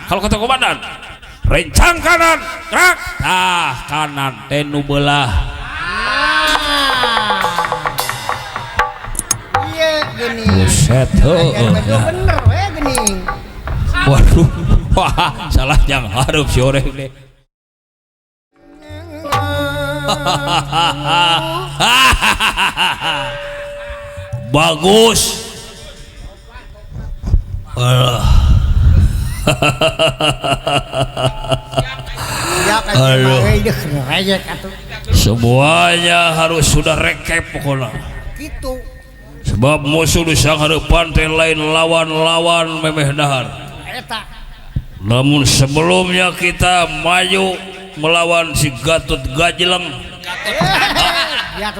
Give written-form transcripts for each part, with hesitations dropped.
Kalau kata komandan, rencang kanan, gerak, kanan, tenu belah. Iya gini. Buset, bener we gini. Waduh, wah, salah yang harus si orang deh. Bagus. Aduh. Semuanya harus sudah rekap pokoknya. Gitu. Sebab musuh di sang hadapan teh lain lawan-lawan memeh dahar. Eta. Namun sebelumnya kita maju melawan si Gatot Gajeleng.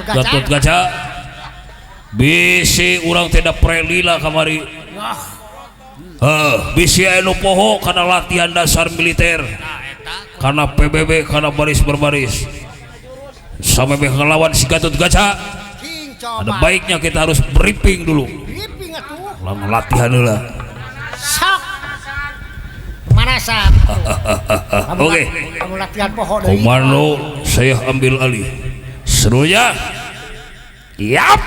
Gatot Gaca. Bisi urang tidak prelila kamari. Bisi anu poho karena latihan dasar militer, karena PBB, karena baris berbaris. Sampai ngelawan si Gatot Gaca, ada baiknya kita harus briefing dulu. Briefing atuh. Latihan dulu lah. Sok. Mana sak? Oke. Kamu latihan poho deui. Komando saya ambil alih. Serunya. Yap.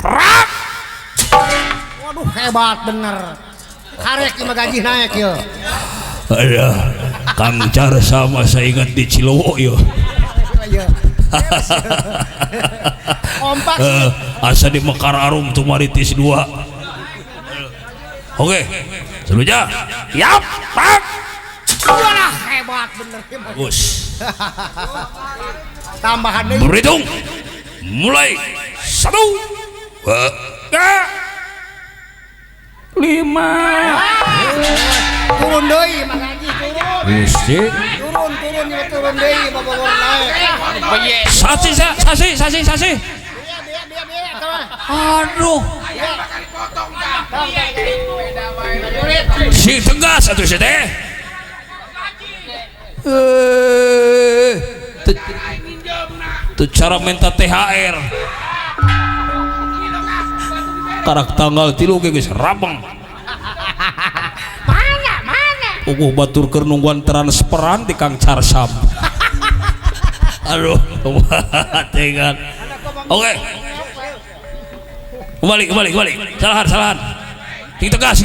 Rak. Waduh hebat bener. Karek lima gaji naik ya. Ada Kang Car sama saya ingat di Cilowo ya. Kompak. Asa di Mekar Arum tuh Maritis 2. Oke. Selanjutnya. Yap, pak. Wah hebat bener. Bagus. Tambahan deui. Berhitung. Mulai 1 2 3 5. Turun deui Mang Haji turun. Gusti. Turun deui babawon naik. Sasi. Aduh. Si tegas atuh si teh. Itu cara minta THR. Karak tanggal 3 ge geus rabeng. Mana? Batur keur nungguan transferan di Kang Carsam. Aduh, tengan. Oke. Kembali. Salahan. Ting tegas.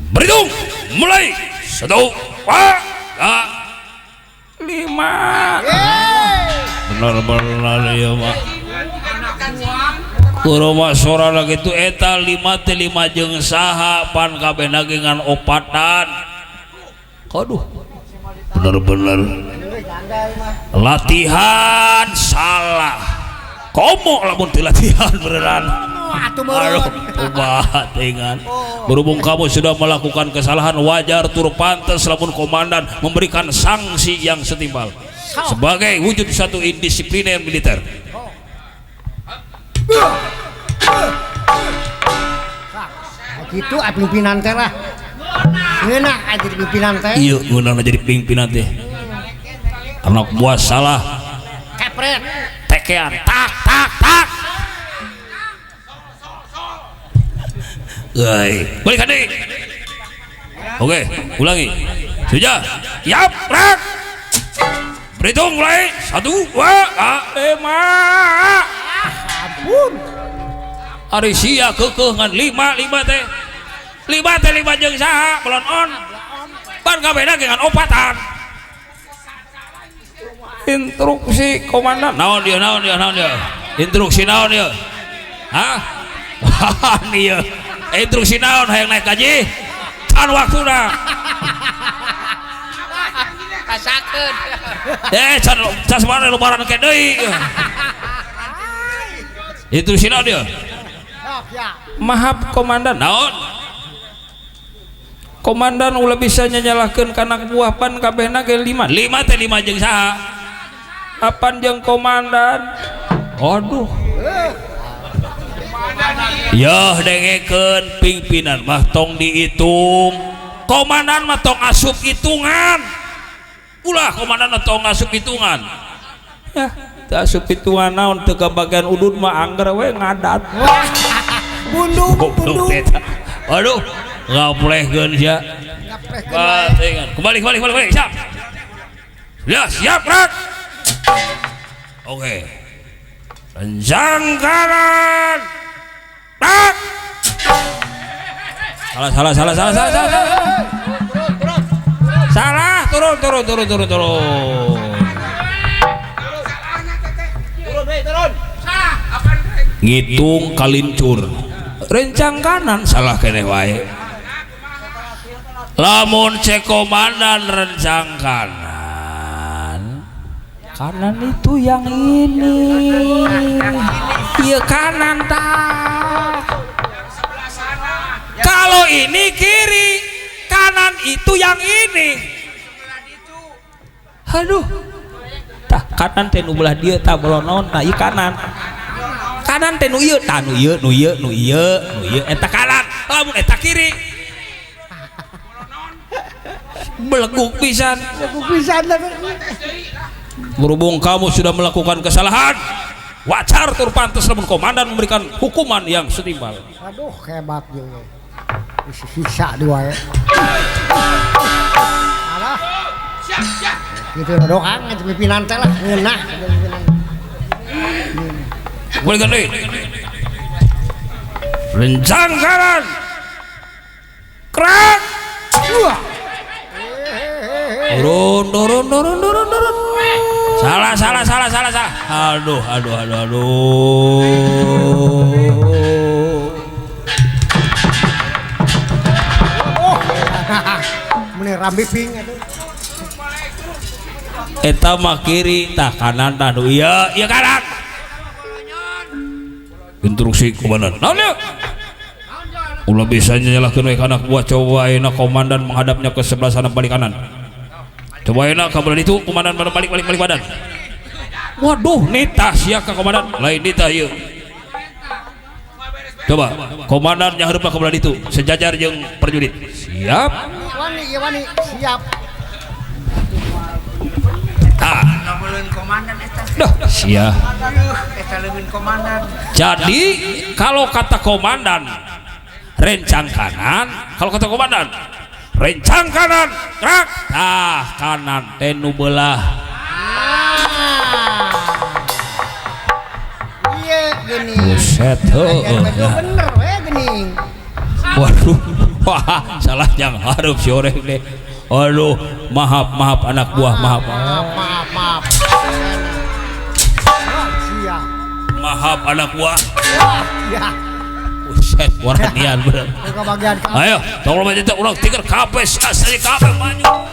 Berhitung. Mulai. 1 2 5. Benar ya mah. Kuroma sorana gitu eta 5 teh 5 jeung saha pan kabehna ngan opatan. Aduh. Bener-bener latihan salah. Komo lamun teu latihan beneran. Aduh, ubah tengan. Berhubung kamu sudah melakukan kesalahan, wajar tur pantas lamun komandan memberikan sanksi yang setimpal sebagai wujud satu indisipliner militer. Gitu pimpinan teh lah. Ngeunah aja di pimpinan teh. Iya, ngeunah jadi pimpinan teh. Anak buah salah. Kepret. Tekean. Tak. Balik adik. Oke, ulangi. Sudah. Yap, rak. Berhitung mulai 1 2 5. Ampun. Ari sia keukeuh ngan 5 teh. 5 teh 5 jeung saha belon on. Ban kabehna ge ngan opatan. Instruksi komandan. Naon dia? Instruksi naon dia? Hah? Wah, ieu. Instruksi naon hayang naik gaji? Can waktuna. Kasakeun. Can semana lebaran ke deui. Instruksi naon dia? Maaf komandan. Naon? Komandan ulah bisa nyanyalahkeun kanak buah pan kabehna ge 5 teh 5 jeung saha? Apan jeung komandan. Aduh. Ya dengekeun pimpinan mah tong dihitung. Komandan mah tong asup hitungan. Ulah komandan mah tong asup hitungan. Ya, teu asup hitungan naon teu ka bagian udud mah anggar we ngadat. Bundung. Waduh, ngaplehkeun sia. Kembali. Siap. Ya, siap, Rak. Oke. Rencang kanan. Rak. Salah. Salah, turun. Ngitung kalincur. Rencang kanan salah keneh wae. Lamun cek komandan rencang kanan itu yang ini. Iya kanan tah. Kalau ini kiri, kanan itu yang ini. Aduh. Tah kanan teh nu belah dieu tah belonon, nah ieu kanan. Kanan teh nu ieu, tah nu ieu eta kanan. Lamun eta kiri. Beleguk pisan. Berhubung kamu sudah melakukan kesalahan, wajar pantas namun komandan memberikan hukuman yang setimpal. Aduh hebat juga. Bisa dua ya. Alah. Siap. Gitu doang aja pimpinan teh lah ngeunah. Boleh ganti. Rencang kanan. Kerak. Wah. Turun. Salah. Aduh. Mene rambi ping atuh. Eta mah kiri, tah kanan tah nu iya kanan. Instruksi komandan. Naon ya? Ulah bisa nyalahkeun we anak buah, coba ayeuna komandan menghadapnya ke sebelah sana balik kanan. Coba ayeuna ka belah itu komandan balik badan. Waduh, nita sia ka komandan, lain nita ieu. Coba komandan nya hareup ka belah itu sejajar jeung prajurit. Siap. Wani, siap. Namun komandan eta. Dah, sia. Eta leuwih komandan. Jadi kalau kata komandan rencang kanan, kalau kata komandan rencang kanan, gerak. Tah kanan teh nu belah. Iya gini. Buset, bener we gini. Waduh, wah salah yang hareup si orek deh. Aduh, maaf anak buah, maaf. Siap. Maaf anak buah. Ya. Buset, waranian bener. Ke bagian Ayo, tolong aja ulang tiker kapes, asli kapes maju.